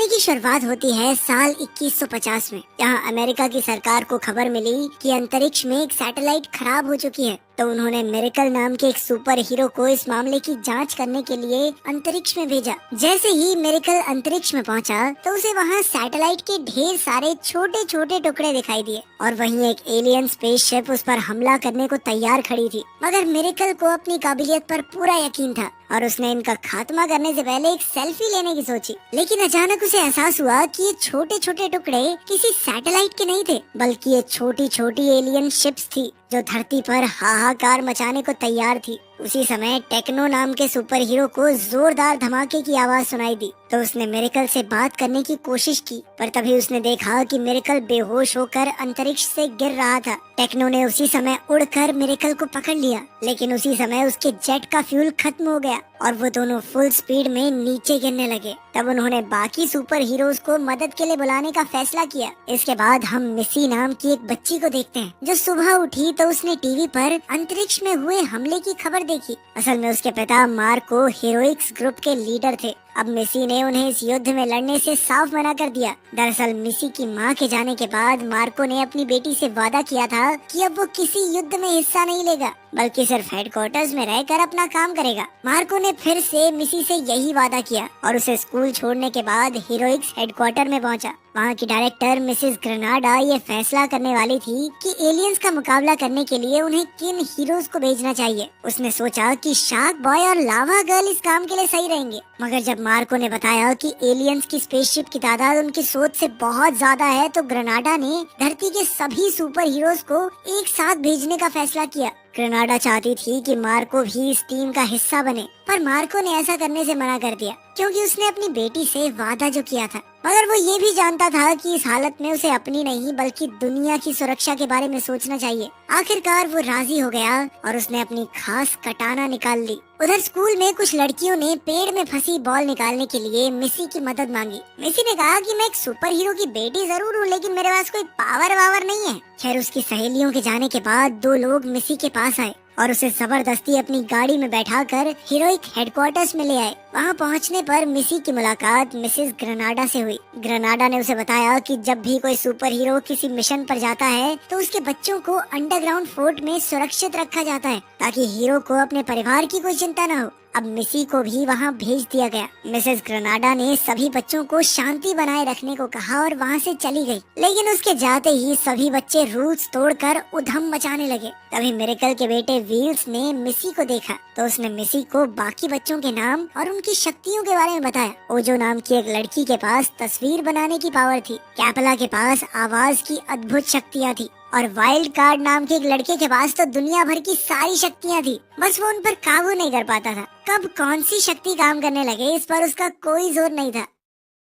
कहानी की शुरुआत होती है साल 2150 में, जहाँ अमेरिका की सरकार को खबर मिली कि अंतरिक्ष में एक सैटेलाइट खराब हो चुकी है। तो उन्होंने मिरेकल नाम के एक सुपर हीरो को इस मामले की जांच करने के लिए अंतरिक्ष में भेजा। जैसे ही मिरेकल अंतरिक्ष में पहुंचा, तो उसे वहां सैटेलाइट के ढेर सारे छोटे छोटे टुकड़े दिखाई दिए और वहीं एक एलियन स्पेसशिप उस पर हमला करने को तैयार खड़ी थी। मगर मिरेकल को अपनी काबिलियत पर पूरा यकीन था और उसने इनका खात्मा करने से पहले एक सेल्फी लेने की सोची। लेकिन अचानक उसे एहसास हुआ कि ये छोटे छोटे टुकड़े किसी सैटेलाइट के नहीं थे, बल्कि ये छोटी छोटी एलियन शिप्स थी जो धरती पर हाहाकार मचाने को तैयार थी। उसी समय टेक्नो नाम के सुपर हीरो को जोरदार धमाके की आवाज सुनाई दी। तो उसने मिरेकल से बात करने की कोशिश की, पर तभी उसने देखा कि मिरेकल बेहोश होकर अंतरिक्ष से गिर रहा था। टेक्नो ने उसी समय उड़कर मिरेकल को पकड़ लिया, लेकिन उसी समय उसके जेट का फ्यूल खत्म हो गया और वो दोनों फुल स्पीड में नीचे गिरने लगे। तब उन्होंने बाकी सुपर हीरोज को मदद के लिए बुलाने का फैसला किया। इसके बाद हम मिसी नाम की एक बच्ची को देखते हैं, जो सुबह उठी तो उसने टीवी पर अंतरिक्ष में हुए हमले की खबर देखी। असल में उसके पिता मार्को हीरोइक्स ग्रुप के लीडर थे। अब मिसी ने उन्हें इस युद्ध में लड़ने से साफ मना कर दिया। दरअसल मिसी की मां के जाने के बाद मार्को ने अपनी बेटी से वादा किया था कि अब वो किसी युद्ध में हिस्सा नहीं लेगा, बल्कि सिर्फ हेडक्वार्टर्स में रहकर अपना काम करेगा। मार्को ने फिर से मिसी से यही वादा किया और उसे स्कूल छोड़ने के बाद हीरोइक्स हेडक्वार्टर में पहुंचा। वहाँ की डायरेक्टर मिसेस ग्रेनाडा ये फैसला करने वाली थी कि एलियंस का मुकाबला करने के लिए उन्हें किन हीरोज को भेजना चाहिए। उसने सोचा कि शार्क बॉय और लावा गर्ल इस काम के लिए सही रहेंगे, मगर जब मार्को ने बताया कि एलियंस की स्पेसशिप की तादाद उनकी सोच से बहुत ज्यादा है, तो ग्रेनाडा ने धरती के सभी सुपर हीरोज को एक साथ भेजने का फैसला किया। ग्रेनाडा चाहती थी कि मार्को भी इस टीम का हिस्सा बने, पर मार्को ने ऐसा करने से मना कर दिया, क्योंकि उसने अपनी बेटी से वादा जो किया था। मगर वो ये भी जानता था कि इस हालत में उसे अपनी नहीं बल्कि दुनिया की सुरक्षा के बारे में सोचना चाहिए। आखिरकार वो राजी हो गया और उसने अपनी खास कटाना निकाल ली। उधर स्कूल में कुछ लड़कियों ने पेड़ में फंसी बॉल निकालने के लिए मिसी की मदद मांगी। मिसी ने कहा कि मैं एक सुपर हीरो की बेटी जरूर हूँ, लेकिन मेरे पास कोई पावर नहीं है। खैर, उसकी सहेलियों के जाने के बाद दो लोग मिसी के पास आए और उसे जबरदस्ती अपनी गाड़ी में बैठाकर हीरोइक हेडक्वार्टर्स में ले आए। वहां पहुंचने पर मिसी की मुलाकात मिसेस ग्रेनाडा से हुई। ग्रेनाडा ने उसे बताया कि जब भी कोई सुपर हीरो किसी मिशन पर जाता है, तो उसके बच्चों को अंडरग्राउंड फोर्ट में सुरक्षित रखा जाता है, ताकि हीरो को अपने परिवार की कोई चिंता न हो। अब मिसी को भी वहां भेज दिया गया। मिसेस ग्रेनाडा ने सभी बच्चों को शांति बनाए रखने को कहा और वहां से चली गई। लेकिन उसके जाते ही सभी बच्चे रूल्स तोड़कर उधम मचाने लगे। तभी मिरेकल के बेटे व्हील्स ने मिसी को देखा, तो उसने मिसी को बाकी बच्चों के नाम और उनकी शक्तियों के बारे में बताया। ओजो नाम की एक लड़की के पास तस्वीर बनाने की पावर थी, कैपला के पास आवाज की अद्भुत शक्तियाँ थी और वाइल्ड कार्ड नाम के एक लड़के के पास तो दुनिया भर की सारी शक्तियाँ थी। बस वो उन पर काबू नहीं कर पाता था। कब कौन सी शक्ति काम करने लगे, इस पर उसका कोई जोर नहीं था।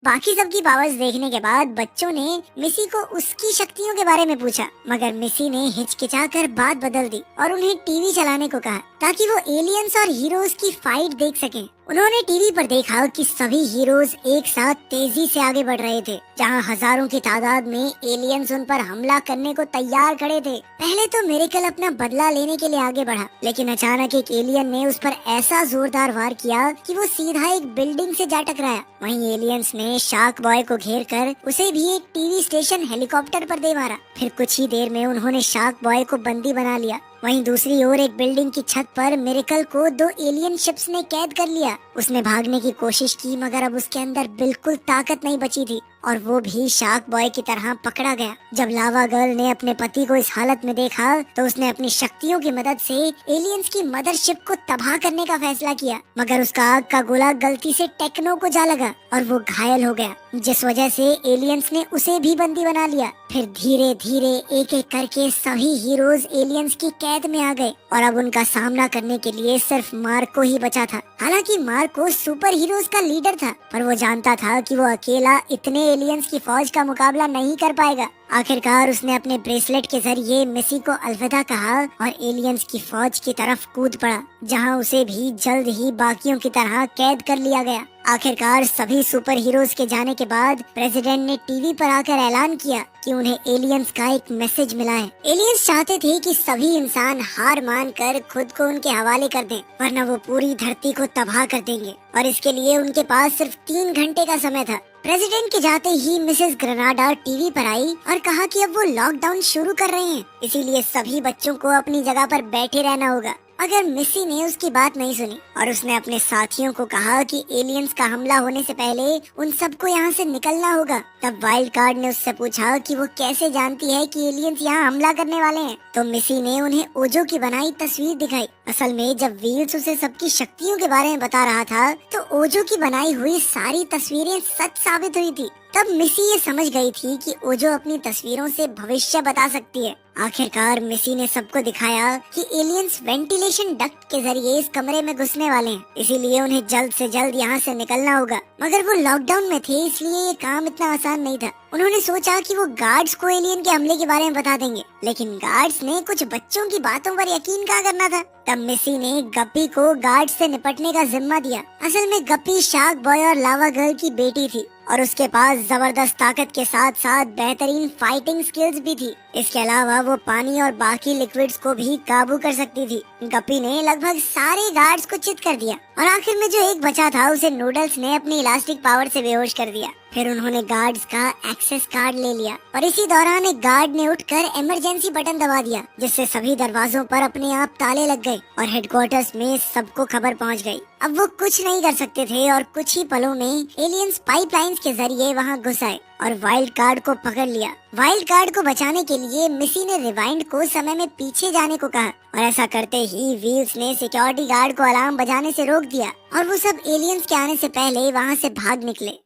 बाकी सबकी पावर्स देखने के बाद बच्चों ने मिसी को उसकी शक्तियों के बारे में पूछा, मगर मिसी ने हिचकिचाकर बात बदल दी और उन्हें टीवी चलाने को कहा, ताकि वो एलियंस और हीरोज की फाइट देख सकें। उन्होंने टीवी पर देखा कि सभी हीरोज एक साथ तेजी से आगे बढ़ रहे थे, जहां हजारों की तादाद में एलियंस उन पर हमला करने को तैयार खड़े थे। पहले तो मिरेकल अपना बदला लेने के लिए आगे बढ़ा, लेकिन अचानक एक एलियन ने उस पर ऐसा जोरदार वार किया कि वो सीधा एक बिल्डिंग से जा टकराया। वहीं एलियंस ने शार्क बॉय को घेर कर उसे भी एक टीवी स्टेशन हेलीकॉप्टर पर दे मारा। फिर कुछ ही देर में उन्होंने शार्क बॉय को बंदी बना लिया। वहीं दूसरी ओर एक बिल्डिंग की छत पर मिरेकल को दो एलियन शिप्स ने कैद कर लिया। उसने भागने की कोशिश की, मगर अब उसके अंदर बिल्कुल ताकत नहीं बची थी और वो भी शार्क बॉय की तरह पकड़ा गया। जब लावा गर्ल ने अपने पति को इस हालत में देखा, तो उसने अपनी शक्तियों की मदद से एलियंस की मदरशिप को तबाह करने का फैसला किया, मगर उसका आग का गोला गलती से टेक्नो को जा लगा और वो घायल हो गया, जिस वजह से एलियंस ने उसे भी बंदी बना लिया। फिर धीरे धीरे एक एक करके सभी हीरोज एलियंस की कैद में आ गए और अब उनका सामना करने के लिए सिर्फ मार्को ही बचा था। हालांकि मार्को सुपर हीरोज का लीडर था, पर वो जानता था कि वो अकेला इतने एलियंस की फौज का मुकाबला नहीं कर पाएगा। आखिरकार उसने अपने ब्रेसलेट के जरिए मिसी को अलविदा कहा और एलियंस की फौज की तरफ कूद पड़ा, जहां उसे भी जल्द ही बाकियों की तरह कैद कर लिया गया। आखिरकार सभी सुपर हीरोज के जाने के बाद प्रेसिडेंट ने टीवी पर आकर ऐलान किया कि उन्हें एलियंस का एक मैसेज मिला है। एलियंस चाहते थे कि सभी इंसान हार मान कर खुद को उनके हवाले कर दें, वरना वो पूरी धरती को तबाह कर देंगे और इसके लिए उनके पास सिर्फ 3 घंटे का समय था। प्रेसिडेंट के जाते ही मिसेस ग्रेनाडा टीवी पर आई और कहा कि अब वो लॉकडाउन शुरू कर रहे हैं, इसीलिए सभी बच्चों को अपनी जगह पर बैठे रहना होगा। मगर मिसी ने उसकी बात नहीं सुनी और उसने अपने साथियों को कहा कि एलियंस का हमला होने से पहले उन सबको यहाँ से निकलना होगा। तब वाइल्ड कार्ड ने उससे पूछा कि वो कैसे जानती है कि एलियंस यहाँ हमला करने वाले हैं। तो मिसी ने उन्हें ओजो की बनाई तस्वीर दिखाई। असल में जब व्हील्स उसे सबकी शक्तियों के बारे में बता रहा था तो ओजो की बनाई हुई सारी तस्वीरें सच साबित हुई थी। तब मिसी ये समझ गई थी कि ओजो अपनी तस्वीरों से भविष्य बता सकती है। आखिरकार मिसी ने सबको दिखाया कि एलियंस वेंटिलेशन डक्ट के जरिए इस कमरे में घुसने वाले हैं, इसीलिए उन्हें जल्द से जल्द यहाँ से निकलना होगा। मगर वो लॉकडाउन में थे, इसलिए ये काम इतना आसान नहीं था। उन्होंने सोचा कि वो गार्ड्स को एलियन के हमले के बारे में बता देंगे, लेकिन गार्ड्स ने कुछ बच्चों की बातों पर यकीन कहाँ करना था। तब मिसी ने गप्पी को गार्ड्स से निपटने का जिम्मा दिया। असल में गप्पी शार्क बॉय और लावा गर्ल की बेटी थी और उसके पास जबरदस्त ताकत के साथ साथ बेहतरीन फाइटिंग स्किल्स भी थी। इसके अलावा वो पानी और बाकी लिक्विड्स को भी काबू कर सकती थी। गप्पी ने लगभग सारे गार्ड्स को चित कर दिया और आखिर में जो एक बचा था उसे नूडल्स ने अपनी इलास्टिक पावर से बेहोश कर दिया। फिर उन्होंने गार्ड्स का एक्सेस कार्ड ले लिया और इसी दौरान एक गार्ड ने उठकर इमरजेंसी बटन दबा दिया, जिससे सभी दरवाजों पर अपने आप ताले लग गए और हेडक्वार्टर्स में सबको खबर पहुंच गई। अब वो कुछ नहीं कर सकते थे और कुछ ही पलों में एलियंस पाइपलाइंस के जरिए वहां घुस आए और वाइल्ड कार्ड को पकड़ लिया। वाइल्ड कार्ड को बचाने के लिए मिसी ने रिवाइंड को समय में पीछे जाने को कहा और ऐसा करते ही व्हील्स ने सिक्योरिटी गार्ड को अलार्म बजाने से रोक दिया और वो सब एलियंस के आने से पहले वहाँ से भाग निकले।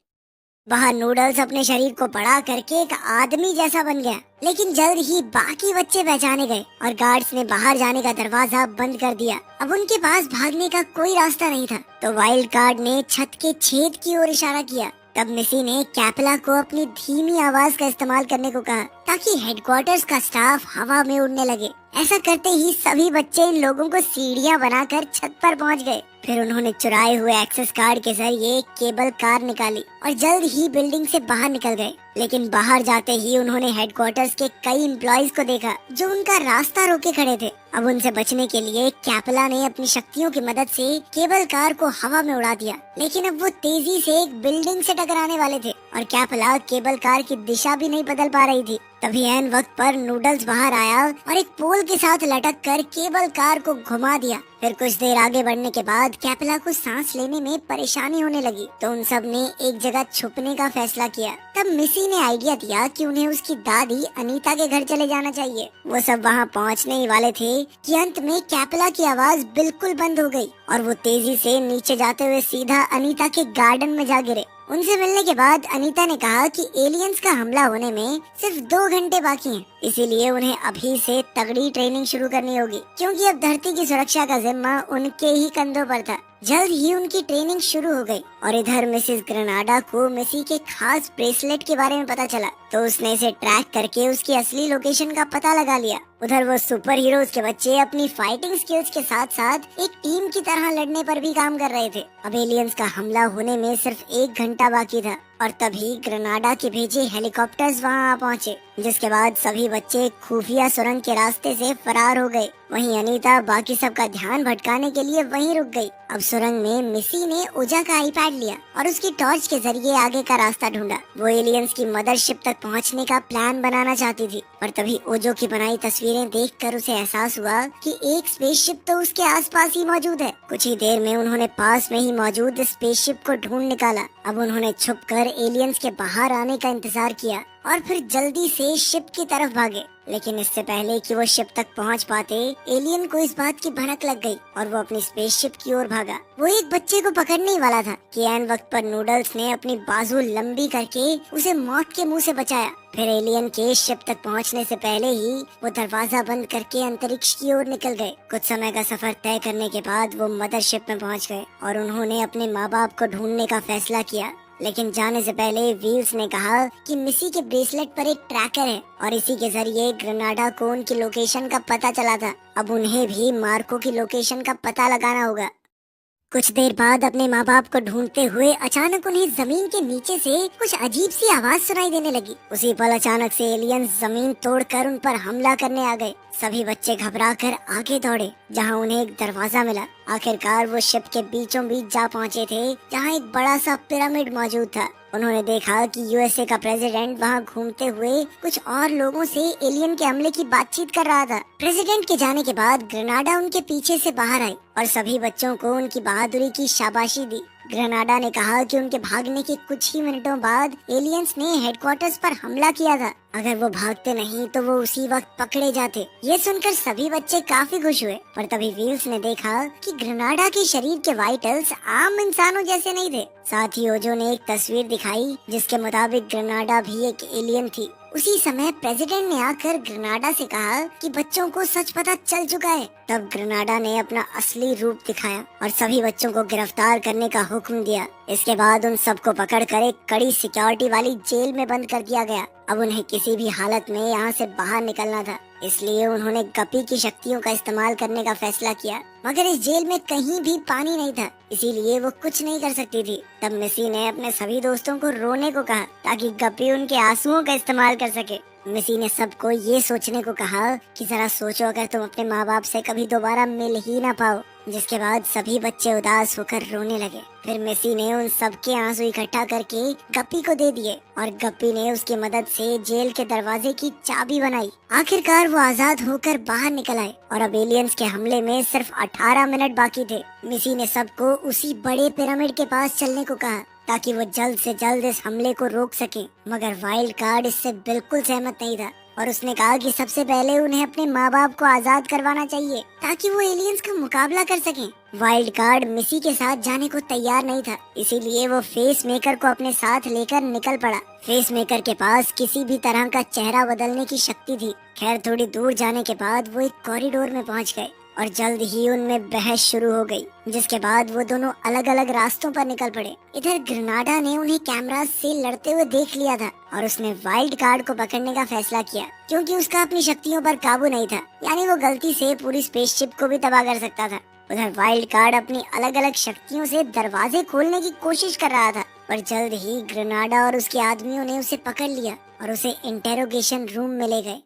बाहर नूडल्स अपने शरीर को बड़ा करके एक आदमी जैसा बन गया, लेकिन जल्द ही बाकी बच्चे पहचाने गए और गार्ड्स ने बाहर जाने का दरवाजा बंद कर दिया। अब उनके पास भागने का कोई रास्ता नहीं था, तो वाइल्ड कार्ड ने छत के छेद की ओर इशारा किया। तब मिसी ने कैपला को अपनी धीमी आवाज का इस्तेमाल करने को कहा ताकि हेडक्वार्टर्स का स्टाफ हवा में उड़ने लगे। ऐसा करते ही सभी बच्चे इन लोगों को सीढ़ियां बनाकर छत पर पहुंच गए। फिर उन्होंने चुराए हुए एक्सेस कार्ड के जरिए केबल कार निकाली और जल्द ही बिल्डिंग से बाहर निकल गए। लेकिन बाहर जाते ही उन्होंने हेडक्वार्टर्स के कई एम्प्लॉइज को देखा जो उनका रास्ता रोके खड़े थे। अब उनसे बचने के लिए कैपला ने अपनी शक्तियों की मदद से केबल कार को हवा में उड़ा दिया, लेकिन अब वो तेजी से एक बिल्डिंग से टकराने वाले थे और कैपला केबल कार की दिशा भी नहीं बदल पा रही थी। तभी ऐन वक्त पर नूडल्स बाहर आया और एक पोल के साथ लटक कर केबल कार को घुमा दिया। फिर कुछ देर आगे बढ़ने के बाद कैपला को सांस लेने में परेशानी होने लगी, तो उन सब ने एक जगह छुपने का फैसला किया। तब मिसी ने आइडिया दिया कि उन्हें उसकी दादी अनीता के घर चले जाना चाहिए। वो सब वहाँ पहुँचने ही वाले थे कि अंत में कैपला की आवाज बिल्कुल बंद हो गई और वो तेजी से नीचे जाते हुए सीधा अनीता के गार्डन में जा गिरे। उनसे मिलने के बाद अनीता ने कहा कि एलियंस का हमला होने में सिर्फ 2 घंटे बाकी हैं, इसीलिए उन्हें अभी से तगड़ी ट्रेनिंग शुरू करनी होगी, क्योंकि अब धरती की सुरक्षा का जिम्मा उनके ही कंधों पर था। जल्द ही उनकी ट्रेनिंग शुरू हो गई और इधर मिसेस ग्रेनाडा को मिसी के खास ब्रेसलेट के बारे में पता चला, तो उसने इसे ट्रैक करके उसकी असली लोकेशन का पता लगा लिया। उधर वो सुपर हीरोज के बच्चे अपनी फाइटिंग स्किल्स के साथ साथ एक टीम की तरह लड़ने पर भी काम कर रहे थे। अब एलियंस का हमला होने में सिर्फ 1 घंटा बाकी था और तभी ग्रेनाडा के भेजे हेलीकॉप्टर्स वहां आ पहुंचे, जिसके बाद सभी बच्चे खुफिया सुरंग के रास्ते से फरार हो गए। वहीं अनीता बाकी सबका ध्यान भटकाने के लिए वहीं रुक गई। अब सुरंग में मिसी ने ओजा का आईपैड लिया और उसकी टॉर्च के जरिए आगे का रास्ता ढूंढा। वो एलियंस की मदरशिप तक पहुंचने का प्लान बनाना चाहती थी, पर तभी ओजो की बनाई तस्वीरें देखकर उसे एहसास हुआ कि एक स्पेसशिप तो उसके आसपास ही मौजूद है। कुछ ही देर में उन्होंने पास में ही मौजूद स्पेसशिप को ढूंढ निकाला। अब उन्होंने छुपकर एलियंस के बाहर आने का इंतजार किया और फिर जल्दी से शिप की तरफ भागे, लेकिन इससे पहले कि वो शिप तक पहुंच पाते, एलियन को इस बात की भनक लग गई और वो अपनी स्पेसशिप की ओर भागा। वो एक बच्चे को पकड़ने ही वाला था कि ऐन वक्त पर नूडल्स ने अपनी बाजू लंबी करके उसे मौत के मुंह से बचाया। फिर एलियन के शिप तक पहुंचने से पहले ही वो दरवाजा बंद करके अंतरिक्ष की ओर निकल गए। कुछ समय का सफर तय करने के बाद वो मदरशिप में पहुंच गए और उन्होंने अपने माँ बाप को ढूंढने का फैसला किया। लेकिन जाने से पहले व्हील्स ने कहा कि मिसी के ब्रेसलेट पर एक ट्रैकर है और इसी के जरिए ग्रेनाडा को उनकी लोकेशन का पता चला था। अब उन्हें भी मार्को की लोकेशन का पता लगाना होगा। कुछ देर बाद अपने माँ बाप को ढूंढते हुए अचानक उन्हें जमीन के नीचे से कुछ अजीब सी आवाज सुनाई देने लगी। उसी पल अचानक से एलियंस जमीन तोड़कर उन पर हमला करने आ गए। सभी बच्चे घबराकर आगे दौड़े, जहाँ उन्हें एक दरवाजा मिला आखिरकार वो शिप के बीचों बीच जा पहुंचे थे जहाँ एक बड़ा सा पिरामिड मौजूद था। उन्होंने देखा कि यूएसए का प्रेसिडेंट वहाँ घूमते हुए कुछ और लोगों से एलियन के हमले की बातचीत कर रहा था। प्रेसिडेंट के जाने के बाद ग्रेनाडा उनके पीछे से बाहर आई और सभी बच्चों को उनकी बहादुरी की शाबाशी दी। ग्रेनाडा ने कहा कि उनके भागने के कुछ ही मिनटों बाद एलियंस ने हेडक्वार्टर्स पर हमला किया था। अगर वो भागते नहीं तो वो उसी वक्त पकड़े जाते। ये सुनकर सभी बच्चे काफी खुश हुए, पर तभी व्हील्स ने देखा कि ग्रेनाडा के शरीर के वाइटल्स आम इंसानों जैसे नहीं थे। साथ ही ओजो ने एक तस्वीर दिखाई जिसके मुताबिक ग्रेनाडा भी एक एलियन थी। उसी समय प्रेसिडेंट ने आकर ग्रेनाडा से कहा कि बच्चों को सच पता चल चुका है। तब ग्रेनाडा ने अपना असली रूप दिखाया और सभी बच्चों को गिरफ्तार करने का हुक्म दिया। इसके बाद उन सबको पकड़कर एक कड़ी सिक्योरिटी वाली जेल में बंद कर दिया गया। अब उन्हें किसी भी हालत में यहाँ से बाहर निकलना था, इसलिए उन्होंने गप्पी की शक्तियों का इस्तेमाल करने का फैसला किया। मगर इस जेल में कहीं भी पानी नहीं था, इसीलिए वो कुछ नहीं कर सकती थी। तब मिसी ने अपने सभी दोस्तों को रोने को कहा ताकि गप्पी उनके आंसुओं का इस्तेमाल कर सके। मिसी ने सबको ये सोचने को कहा कि जरा सोचो अगर तुम अपने माँ बाप से कभी दोबारा मिल ही ना पाओ। जिसके बाद सभी बच्चे उदास होकर रोने लगे। फिर मिसी ने उन सबके आंसू इकट्ठा करके गप्पी को दे दिए और गप्पी ने उसकी मदद से जेल के दरवाजे की चाबी बनाई। आखिरकार वो आजाद होकर बाहर निकल आए और अब एलियंस के हमले में सिर्फ 18 मिनट बाकी थे। मिसी ने सबको उसी बड़े पिरामिड के पास चलने को कहा ताकि वो जल्द से जल्द इस हमले को रोक सके। मगर वाइल्ड कार्ड इससे बिल्कुल सहमत नहीं था और उसने कहा कि सबसे पहले उन्हें अपने माँ बाप को आजाद करवाना चाहिए ताकि वो एलियंस का मुकाबला कर सकें। वाइल्ड कार्ड मिसी के साथ जाने को तैयार नहीं था, इसीलिए वो फेस मेकर को अपने साथ लेकर निकल पड़ा। फेस मेकर के पास किसी भी तरह का चेहरा बदलने की शक्ति थी। खैर थोड़ी दूर जाने के बाद वो एक कॉरिडोर में पहुंच गए और जल्द ही उनमें बहस शुरू हो गई, जिसके बाद वो दोनों अलग अलग रास्तों पर निकल पड़े। इधर ग्रेनाडा ने उन्हें कैमरा से लड़ते हुए देख लिया था और उसने वाइल्ड कार्ड को पकड़ने का फैसला किया क्योंकि उसका अपनी शक्तियों पर काबू नहीं था, यानी वो गलती से पूरी स्पेसशिप को भी तबाह कर सकता था। उधर वाइल्ड कार्ड अपनी अलग अलग शक्तियों से दरवाजे खोलने की कोशिश कर रहा था, पर जल्द ही ग्रेनाडा और उसके आदमियों ने उसे पकड़ लिया और उसे इंटेरोगेशन रूम में ले गए।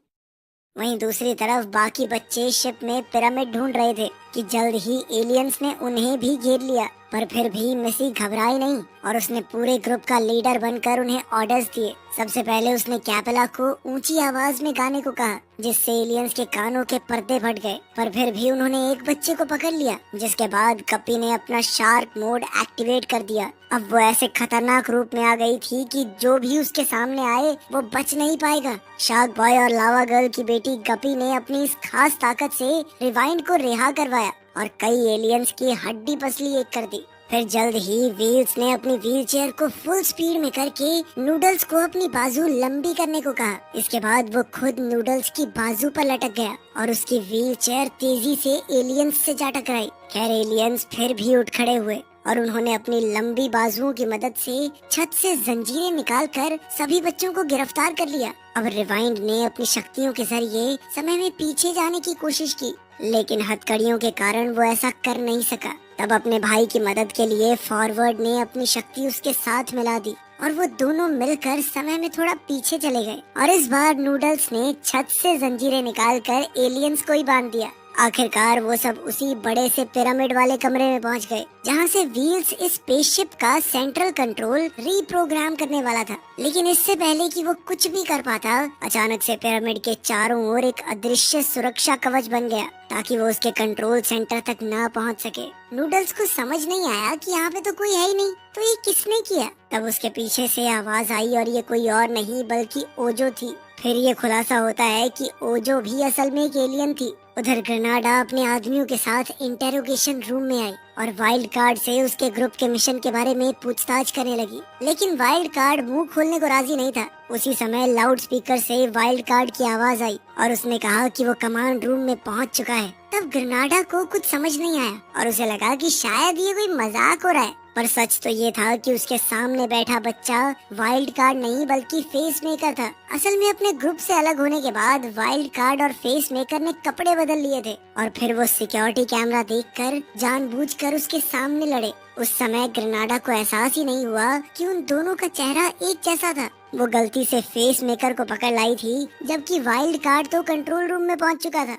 वहीं दूसरी तरफ बाकी बच्चे शिप में पिरामिड ढूंढ रहे थे कि जल्द ही एलियंस ने उन्हें भी घेर लिया। पर फिर भी मिसी घबराई नहीं और उसने पूरे ग्रुप का लीडर बनकर उन्हें ऑर्डर्स दिए। सबसे पहले उसने कैपेला को ऊंची आवाज में गाने को कहा, जिससे एलियंस के कानों के पर्दे फट गए। पर फिर भी उन्होंने एक बच्चे को पकड़ लिया, जिसके बाद गप्पी ने अपना शार्क मोड एक्टिवेट कर दिया। अब वो ऐसे खतरनाक रूप में आ गई थी कि जो भी उसके सामने आए वो बच नहीं पाएगा। शार्क बॉय और लावा गर्ल की बेटी गप्पी ने अपनी इस खास ताकत से रिवाइंड को रिहा करवाया और कई एलियंस की हड्डी पसली एक कर दी। फिर जल्द ही व्हील्स ने अपनी व्हील चेयर को फुल स्पीड में करके नूडल्स को अपनी बाजू लंबी करने को कहा। इसके बाद वो खुद नूडल्स की बाजू पर लटक गया और उसकी व्हील चेयर तेजी से एलियंस से जा टकराई। खैर एलियंस फिर भी उठ खड़े हुए और उन्होंने अपनी लंबी बाजुओं की मदद से छत से जंजीरें निकालकर सभी बच्चों को गिरफ्तार कर लिया। अब रिवाइंड ने अपनी शक्तियों के जरिए समय में पीछे जाने की कोशिश की, लेकिन हथकड़ियों के कारण वो ऐसा कर नहीं सका। तब अपने भाई की मदद के लिए फॉरवर्ड ने अपनी शक्ति उसके साथ मिला दी और वो दोनों मिलकर समय में थोड़ा पीछे चले गए और इस बार नूडल्स ने छत से जंजीरें निकालकर एलियंस को ही बांध दिया। आखिरकार वो सब उसी बड़े से पिरामिड वाले कमरे में पहुंच गए, जहां से व्हील्स इस स्पेसशिप का सेंट्रल कंट्रोल रीप्रोग्राम करने वाला था। लेकिन इससे पहले कि वो कुछ भी कर पाता, अचानक से पिरामिड के चारों ओर एक अदृश्य सुरक्षा कवच बन गया ताकि वो उसके कंट्रोल सेंटर तक ना पहुंच सके। नूडल्स को समझ नहीं आया कि यहाँ पे तो कोई है ही नहीं, तो ये किसने किया। तब उसके पीछे से आवाज आई और ये कोई और नहीं बल्कि ओजो थी। फिर ये खुलासा होता है कि ओजो भी असल में एक एलियन थी। उधर ग्रेनाडा अपने आदमियों के साथ इंटेरोगेशन रूम में आई और वाइल्ड कार्ड से उसके ग्रुप के मिशन के बारे में पूछताछ करने लगी, लेकिन वाइल्ड कार्ड मुंह खोलने को राजी नहीं था। उसी समय लाउड स्पीकर से वाइल्ड कार्ड की आवाज आई और उसने कहा कि वो कमांड रूम में पहुंच चुका है। तब ग्रेनाडा को कुछ समझ नहीं आया और उसे लगा कि शायद ये कोई मजाक हो रहा है, पर सच तो ये था कि उसके सामने बैठा बच्चा वाइल्ड कार्ड नहीं बल्कि फेस मेकर था। असल में अपने ग्रुप से अलग होने के बाद वाइल्ड कार्ड और फेस मेकर ने कपड़े बदल लिए थे और फिर वो सिक्योरिटी कैमरा देखकर जानबूझकर उसके सामने लड़े। उस समय ग्रेनाडा को एहसास ही नहीं हुआ कि उन दोनों का चेहरा एक जैसा था। वो गलती से फेस मेकर को पकड़ लाई थी, जबकि वाइल्ड कार्ड तो कंट्रोल रूम में पहुंच चुका था।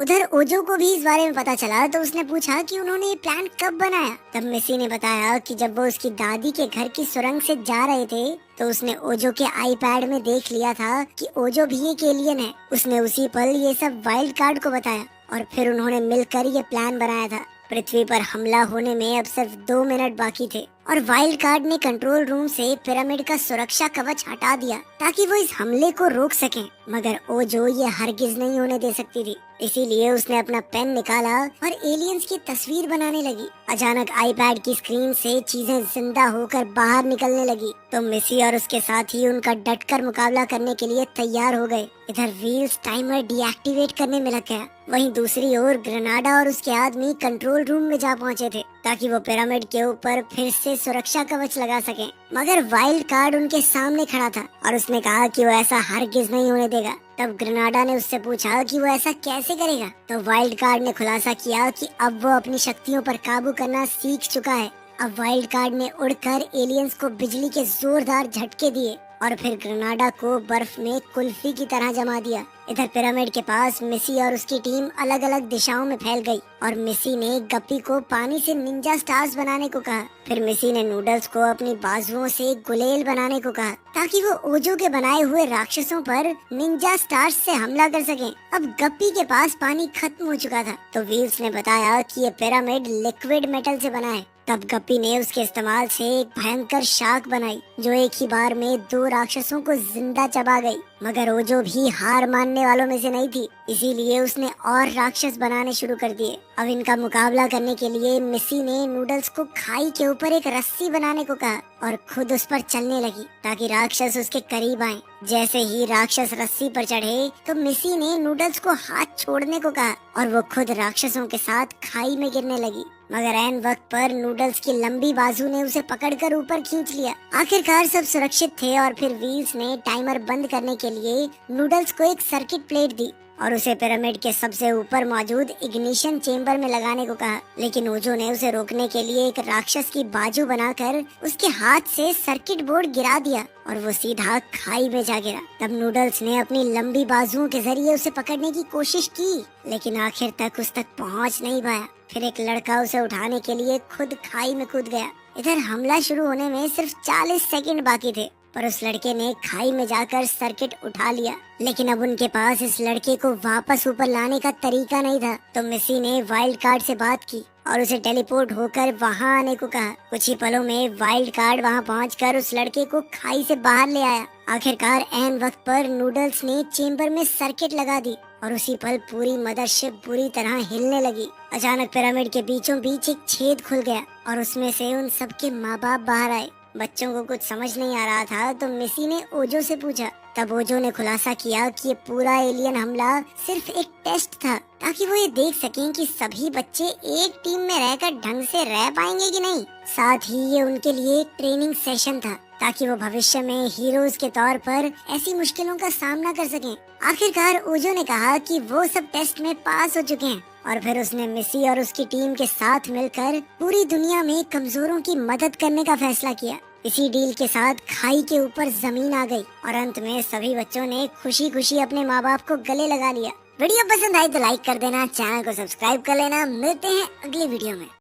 उधर ओजो को भी इस बारे में पता चला तो उसने पूछा कि उन्होंने ये प्लान कब बनाया। तब मिसी ने बताया कि जब वो उसकी दादी के घर की सुरंग से जा रहे थे तो उसने ओजो के आईपैड में देख लिया था कि ओजो भी एक एलियन है। उसने उसी पल ये सब वाइल्ड कार्ड को बताया और फिर उन्होंने मिलकर ये प्लान बनाया था। पृथ्वी पर हमला होने में अब सिर्फ 2 मिनट बाकी थे और वाइल्ड कार्ड ने कंट्रोल रूम से पिरामिड का सुरक्षा कवच हटा दिया ताकि वो इस हमले को रोक सकें। मगर ओजो ये हरगिज नहीं होने दे सकती थी, इसीलिए उसने अपना पेन निकाला और एलियंस की तस्वीर बनाने लगी। अचानक आईपैड की स्क्रीन से चीजें जिंदा होकर बाहर निकलने लगी तो मिसी और उसके साथी उनका डटकर मुकाबला करने के लिए तैयार हो गए। इधर व्हील्स टाइमर डीएक्टिवेट करने में लग गया, वहीं दूसरी ओर ग्रेनाडा और उसके आदमी कंट्रोल रूम में जा पहुंचे थे ताकि वो पिरामिड के ऊपर फिर से सुरक्षा कवच लगा सकें। मगर वाइल्ड कार्ड उनके सामने खड़ा था और उसने कहा कि वो ऐसा हरगिज नहीं होने देगा। तब ग्रेनाडा ने उससे पूछा कि वो ऐसा कैसे करेगा तो वाइल्ड कार्ड ने खुलासा किया कि अब वो अपनी शक्तियों पर काबू करना सीख चुका है। अब वाइल्ड कार्ड ने उड़कर एलियंस को बिजली के जोरदार झटके दिए और फिर ग्रेनाडा को बर्फ में कुल्फी की तरह जमा दिया। इधर पिरामिड के पास मिसी और उसकी टीम अलग अलग दिशाओं में फैल गई और मिसी ने गप्पी को पानी से निंजा स्टार्स बनाने को कहा। फिर मिसी ने नूडल्स को अपनी बाजुओं से गुलेल बनाने को कहा ताकि वो ओजो के बनाए हुए राक्षसों पर निंजा स्टार्स से हमला कर सकें। अब गप्पी के पास पानी खत्म हो चुका था तो व्हील्स ने बताया कि ये पिरामिड लिक्विड मेटल से बना है। तब गप्पी ने उसके इस्तेमाल से एक भयंकर शार्क बनाई जो एक ही बार में 2 राक्षसों को जिंदा चबा गई। मगर ओजो भी हार मानने वालों में से नहीं थी, इसीलिए उसने और राक्षस बनाने शुरू कर दिए। अब इनका मुकाबला करने के लिए मिसी ने नूडल्स को खाई के ऊपर एक रस्सी बनाने को कहा और खुद उस पर चलने लगी ताकि राक्षस उसके करीब आए। जैसे ही राक्षस रस्सी पर चढ़े तो मिसी ने नूडल्स को हाथ छोड़ने को कहा और वो खुद राक्षसों के साथ खाई में गिरने लगी। मगर ऐन वक्त पर नूडल्स की लंबी बाजू ने उसे पकड़कर ऊपर खींच लिया। आखिरकार सब सुरक्षित थे और फिर व्हील्स ने टाइमर बंद करने के लिए नूडल्स को एक सर्किट प्लेट दी और उसे पिरामिड के सबसे ऊपर मौजूद इग्निशन चेम्बर में लगाने को कहा। लेकिन ओजो ने उसे रोकने के लिए एक राक्षस की बाजू बनाकर उसके हाथ से सर्किट बोर्ड गिरा दिया और वो सीधा खाई में जा गिरा। तब नूडल्स ने अपनी लंबी बाजुओं के जरिए उसे पकड़ने की कोशिश की लेकिन आखिर तक उस तक पहुंच नहीं पाया। फिर एक लड़का उसे उठाने के लिए खुद खाई में कूद गया। इधर हमला शुरू होने में सिर्फ 40 सेकंड बाकी थे पर उस लड़के ने खाई में जाकर सर्किट उठा लिया। लेकिन अब उनके पास इस लड़के को वापस ऊपर लाने का तरीका नहीं था तो मिसी ने वाइल्ड कार्ड से बात की और उसे टेलीपोर्ट होकर वहां आने को कहा। कुछ ही पलों में वाइल्ड कार्ड वहां पहुंचकर उस लड़के को खाई से बाहर ले आया। आखिरकार ऐन वक्त पर नूडल्स ने चेम्बर में सर्किट लगा दी और उसी पल पूरी मदरशिप बुरी तरह हिलने लगी। अचानक पिरामिड के बीचों बीच एक छेद खुल गया और उसमें से उन सबके माँ बाप बाहर आए। बच्चों को कुछ समझ नहीं आ रहा था तो मिसी ने ओजो से पूछा। तब ओजो ने खुलासा किया कि ये पूरा एलियन हमला सिर्फ एक टेस्ट था ताकि वो ये देख सकें कि सभी बच्चे एक टीम में रहकर ढंग से रह पाएंगे कि नहीं। साथ ही ये उनके लिए एक ट्रेनिंग सेशन था ताकि वो भविष्य में हीरोज के तौर पर ऐसी मुश्किलों का सामना कर सकें। आखिरकार ओजो ने कहा कि वो सब टेस्ट में पास हो चुके हैं और फिर उसने मिसी और उसकी टीम के साथ मिलकर पूरी दुनिया में कमजोरों की मदद करने का फैसला किया। इसी डील के साथ खाई के ऊपर जमीन आ गई और अंत में सभी बच्चों ने खुशी खुशी अपने माँ बाप को गले लगा लिया। वीडियो पसंद आई तो लाइक कर देना, चैनल को सब्सक्राइब कर लेना। मिलते हैं अगली वीडियो में।